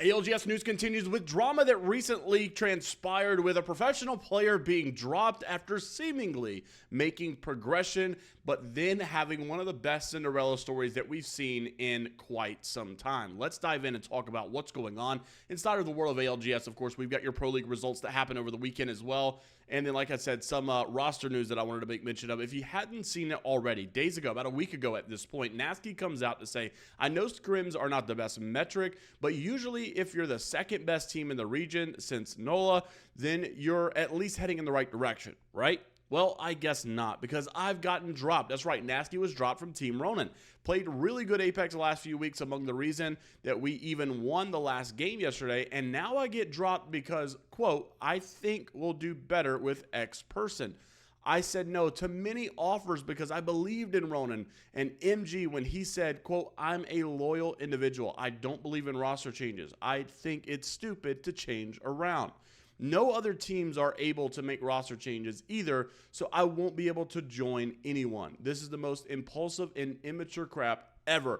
ALGS news continues with drama that recently transpired with a professional player being dropped after seemingly making progression, but then having one of the best Cinderella stories that we've seen in quite some time. Let's dive in and talk about what's going on inside of the world of ALGS. Of course, we've got your Pro League results that happened over the weekend as well. And then, like I said, some roster news that I wanted to make mention of. If you hadn't seen it already, days ago, about a week ago at this point, Nasky comes out to say, I know scrims are not the best metric, but usually if you're the second best team in the region since NOLA, then you're at least heading in the right direction, right? Well, I guess not, because I've gotten dropped. That's right, Nasky was dropped from Team Ronin. Played really good Apex the last few weeks, among the reason that we even won the last game yesterday, and now I get dropped because, quote, I think we'll do better with X person. I said no to many offers because I believed in Ronin and MG when he said, quote, I'm a loyal individual. I don't believe in roster changes. I think it's stupid to change around. No other teams are able to make roster changes either, so I won't be able to join anyone. This is the most impulsive and immature crap ever.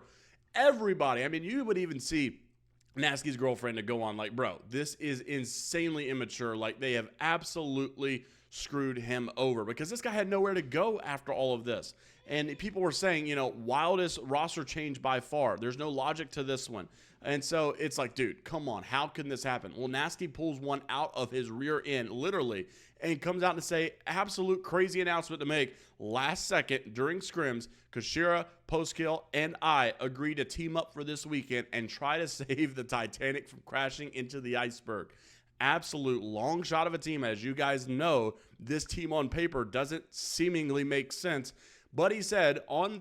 Everybody, I mean, you would even see Nasky's girlfriend to go on like, bro, this is insanely immature. Like, they have absolutely screwed him over because this guy had nowhere to go after all of this. And people were saying, you know, wildest roster change by far. There's no logic to this one. And so it's like, dude, come on. How can this happen? Well, Nasky pulls one out of his rear end, literally, and comes out to say, absolute crazy announcement to make last second during scrims. Kashira, Postkill, and I agree to team up for this weekend and try to save the Titanic from crashing into the iceberg. Absolute long shot of a team. As you guys know, this team on paper doesn't seemingly make sense. But he said, on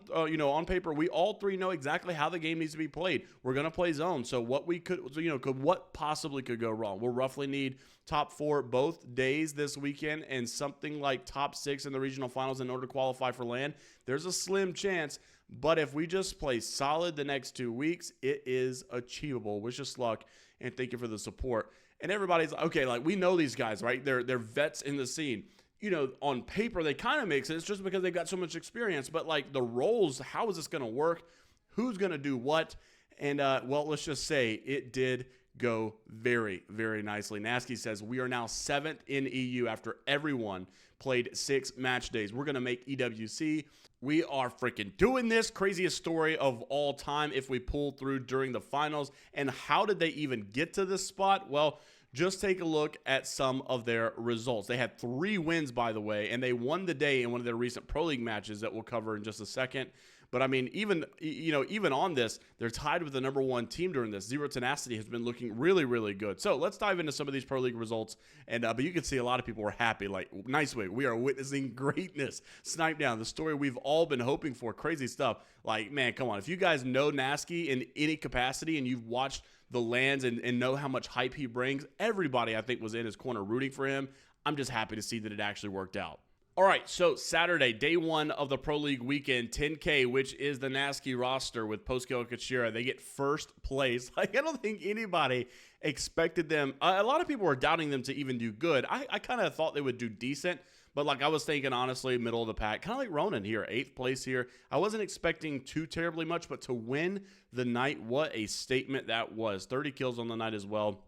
paper, we all three know exactly how the game needs to be played. We're gonna play zone. So what possibly could go wrong? We'll roughly need top 4 both days this weekend and something like top 6 in the regional finals in order to qualify for LAN. There's a slim chance, but if we just play solid the next 2 weeks, it is achievable. Wish us luck and thank you for the support. And everybody's like, okay, like we know these guys, right? They're vets in the scene. You know, on paper, they kind of make sense just because they've got so much experience. But, like, the roles, how is this going to work? Who's going to do what? And, well, let's just say it did go very, very nicely. Nasky says we are now 7th in EU after everyone played 6 match days. We're going to make EWC. We are freaking doing this. Craziest story of all time if we pull through during the finals. And how did they even get to this spot? Well, just take a look at some of their results. They had 3 wins, by the way, and they won the day in one of their recent Pro League matches that we'll cover in just a second. But, I mean, even on this, they're tied with the number 1 team during this. Zero Tenacity has been looking really, really good. So let's dive into some of these Pro League results. And but you can see a lot of people were happy. Like, nice way. We are witnessing greatness. Snipe down. The story we've all been hoping for. Crazy stuff. Like, man, come on. If you guys know Nasky in any capacity and you've watched the lands and know how much hype he brings, everybody I think was in his corner rooting for him. I'm just happy to see that it actually worked out. All right, so Saturday, day 1 of the Pro League weekend, 10K, which is the Nasky roster with Postkill and Kachira. They get first place. Like, I don't think anybody expected them. A lot of people were doubting them to even do good. I kind of thought they would do decent, but like I was thinking, honestly, middle of the pack, kind of like Ronin here, 8th place here. I wasn't expecting too terribly much, but to win the night, what a statement that was. 30 kills on the night as well.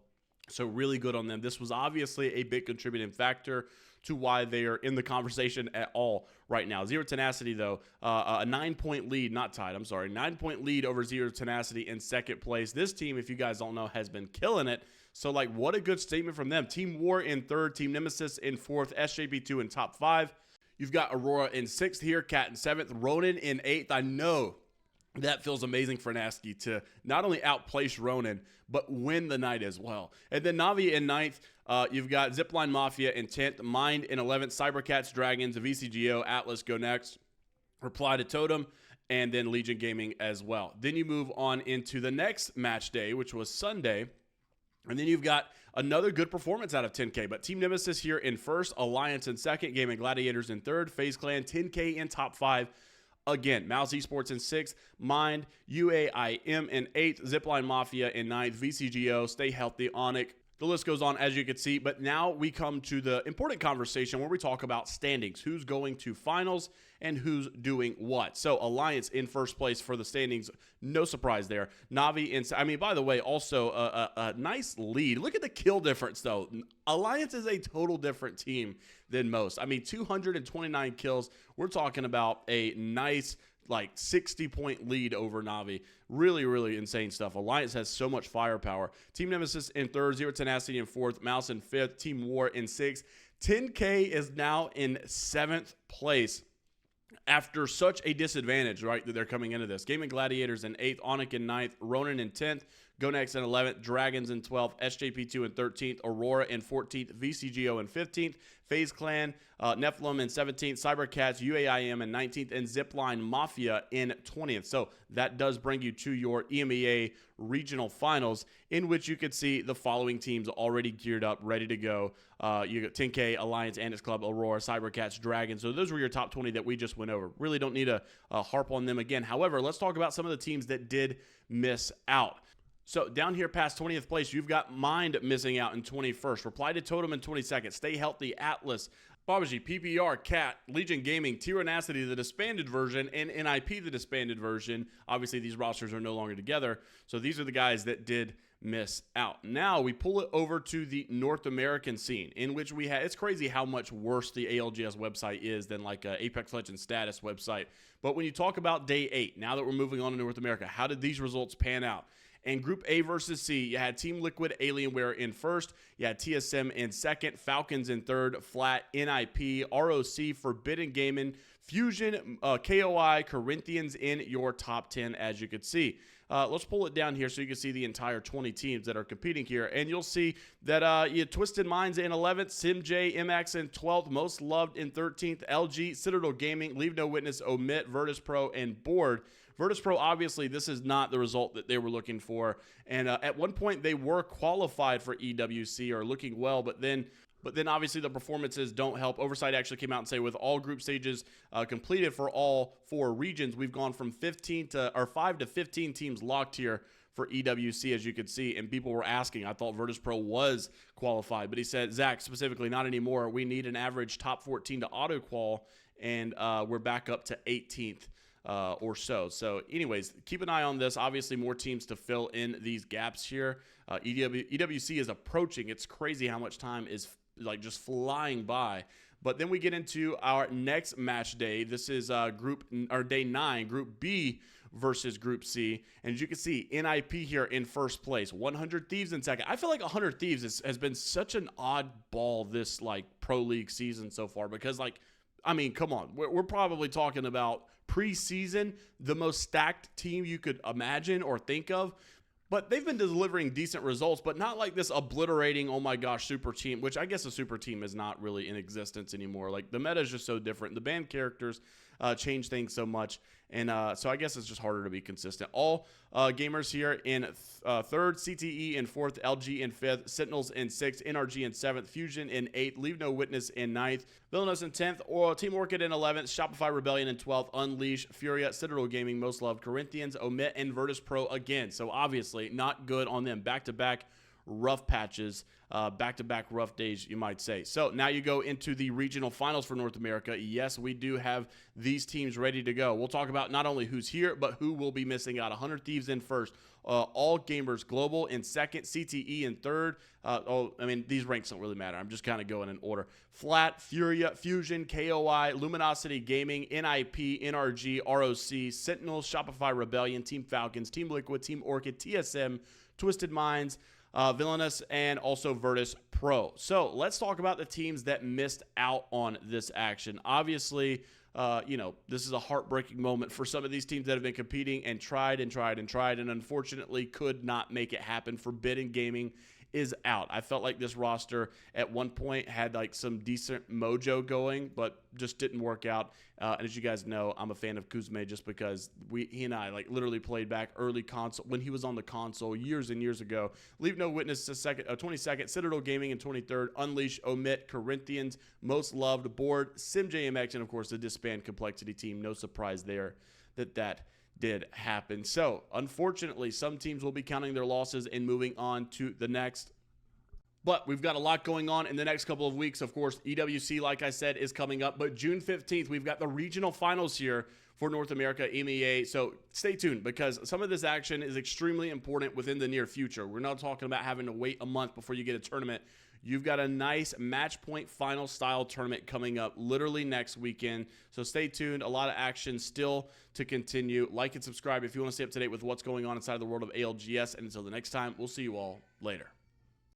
So really good on them. This was obviously a big contributing factor to why they are in the conversation at all right now. Zero Tenacity, though, a 9-point lead, not tied, I'm sorry, 9-point lead over Zero Tenacity in 2nd place. This team, if you guys don't know, has been killing it. So, like, what a good statement from them. Team War in 3rd, Team Nemesis in 4th, SJP2 in top 5. You've got Aurora in 6th here, Cat in 7th, Ronin in 8th. I know that feels amazing for Nasky to not only outplace Ronin, but win the night as well. And then Navi in 9th. You've got Zipline Mafia in 10th, Mind in 11th, Cybercats, Dragons, VCGO, Atlas go next, Reply to Totem, and then Legion Gaming as well. Then you move on into the next match day, which was Sunday. And then you've got another good performance out of 10K. But Team Nemesis here in 1st, Alliance in 2nd, Gaming Gladiators in 3rd, FaZe Clan 10K in top 5. Again, Mouse Esports in 6th, Mind, UAIM in 8th, Zipline Mafia in 9th, VCGO, Stay Healthy, Onyx, The list goes on, as you can see, but now we come to the important conversation where we talk about standings, who's going to finals and who's doing what. So Alliance in first place for the standings, no surprise there. Navi, by the way, also a nice lead. Look at the kill difference, though. Alliance is a total different team than most. 229 kills. We're talking about a nice 60-point lead over Navi. Really, really insane stuff. Alliance has so much firepower. Team Nemesis in third, Zero Tenacity in fourth, Mouse in fifth, Team War in sixth. 10K is now in seventh place after such a disadvantage, right, that they're coming into this. Gaming Gladiators in 8th, Onic in 9th, Ronin in 10th, Gnaske in 11th, Dragons in 12th, SJP2 in 13th, Aurora in 14th, VCGO in 15th, FaZe Clan, Nephilim in 17th, Cybercats, UAIM in 19th, and Zipline Mafia in 20th. So that does bring you to your EMEA regional finals, in which you could see the following teams already geared up, ready to go. You got 10K, Alliance, Antis Club, Aurora, Cybercats, Dragons. So those were your top 20 that we just went over. Really don't need to harp on them again. However, let's talk about some of the teams that did miss out. So down here past 20th place, you've got Mind missing out in 21st. Reply to Totem in 22nd. Stay Healthy, Atlas, Babaji, PPR, Cat, Legion Gaming, Tyrannacity, the disbanded version, and NIP, the disbanded version. Obviously, these rosters are no longer together. So these are the guys that did miss out. Now we pull it over to the North American scene, in which we had, it's crazy how much worse the ALGS website is than like a Apex Legends status website. But when you talk about day 8, now that we're moving on to North America, how did these results pan out? In Group A versus C, you had Team Liquid, Alienware in first. You had TSM in second, Falcons in third, Flat, NIP, ROC, Forbidden Gaming, Fusion, KOI, Corinthians in your top 10, as you could see. Let's pull it down here so you can see the entire 20 teams that are competing here. And you'll see that you had Twisted Minds in 11th, SimJ, MX in 12th, Most Loved in 13th, LG, Citadel Gaming, Leave No Witness, Omit, Virtus Pro, and Board. Virtus Pro, obviously, this is not the result that they were looking for. And at one point, they were qualified for EWC or looking well, but then obviously the performances don't help. Oversight actually came out and say with all group stages completed for all 4 regions, we've gone from 5 to 15 teams locked here for EWC, as you could see. And people were asking, I thought Virtus Pro was qualified, but he said, Zach, specifically, not anymore. We need an average top 14 to auto qual, and we're back up to 18th. Or so. So anyways, keep an eye on this. Obviously, more teams to fill in these gaps here. EWC is approaching. It's crazy how much time is just flying by. But then we get into our next match day. This is day 9, Group B versus Group C. And as you can see, NIP here in first place, 100 Thieves in second. I feel like 100 Thieves has been such an odd ball this Pro League season so far, because come on, we're probably talking about preseason, the most stacked team you could imagine or think of. But they've been delivering decent results, but not like this obliterating, oh my gosh, super team, which I guess a super team is not really in existence anymore. Like, the meta is just so different. The banned characters change things so much. And so I guess it's just harder to be consistent. All gamers here in third, CTE in fourth, LG in fifth, Sentinels in sixth, NRG in seventh, Fusion in eighth, Leave No Witness in ninth, Villainous in 10th, or Team Orchid in 11th, Shopify Rebellion in 12th, Unleash, Furia, Citadel Gaming, Most Loved, Corinthians, Omit, and Virtus Pro again. So obviously not good on them. Back-to-back rough patches, back-to-back rough days, you might say. So now you go into the regional finals for North America. Yes, we do have these teams ready to go. We'll talk about not only who's here, but who will be missing out. 100 Thieves in first, All Gamers Global in second, CTE in third. These ranks don't really matter. I'm just kind of going in order. Flat, Furia, Fusion, KOI, Luminosity Gaming, NIP, NRG, ROC, Sentinels, Shopify Rebellion, Team Falcons, Team Liquid, Team Orchid, TSM, Twisted Minds, Villainous, and also Virtus Pro. So let's talk about the teams that missed out on this action. Obviously, this is a heartbreaking moment for some of these teams that have been competing and tried and unfortunately could not make it happen. Forbidden Gaming is out. I felt like this roster at one point had some decent mojo going, but just didn't work out. And as you guys know, I'm a fan of Kuzme just because he and I literally played back early console when he was on the console years and years ago. Leave No Witness to 22nd, Citadel Gaming in 23rd, Unleash, Omit, Corinthians, Most Loved, Board, SimJMX, and of course the disband Complexity team. No surprise there that did happen. So unfortunately, some teams will be counting their losses and moving on to the next But we've got a lot going on in the next couple of weeks. Of course, EWC, like I said, is coming up. But June 15th, we've got the regional finals here for North America, EMEA. So stay tuned, because some of this action is extremely important within the near future. We're not talking about having to wait a month before you get a tournament. You've got a nice match point final style tournament coming up literally next weekend. So stay tuned. A lot of action still to continue. Like and subscribe if you want to stay up to date with what's going on inside the world of ALGS. And until the next time, we'll see you all later.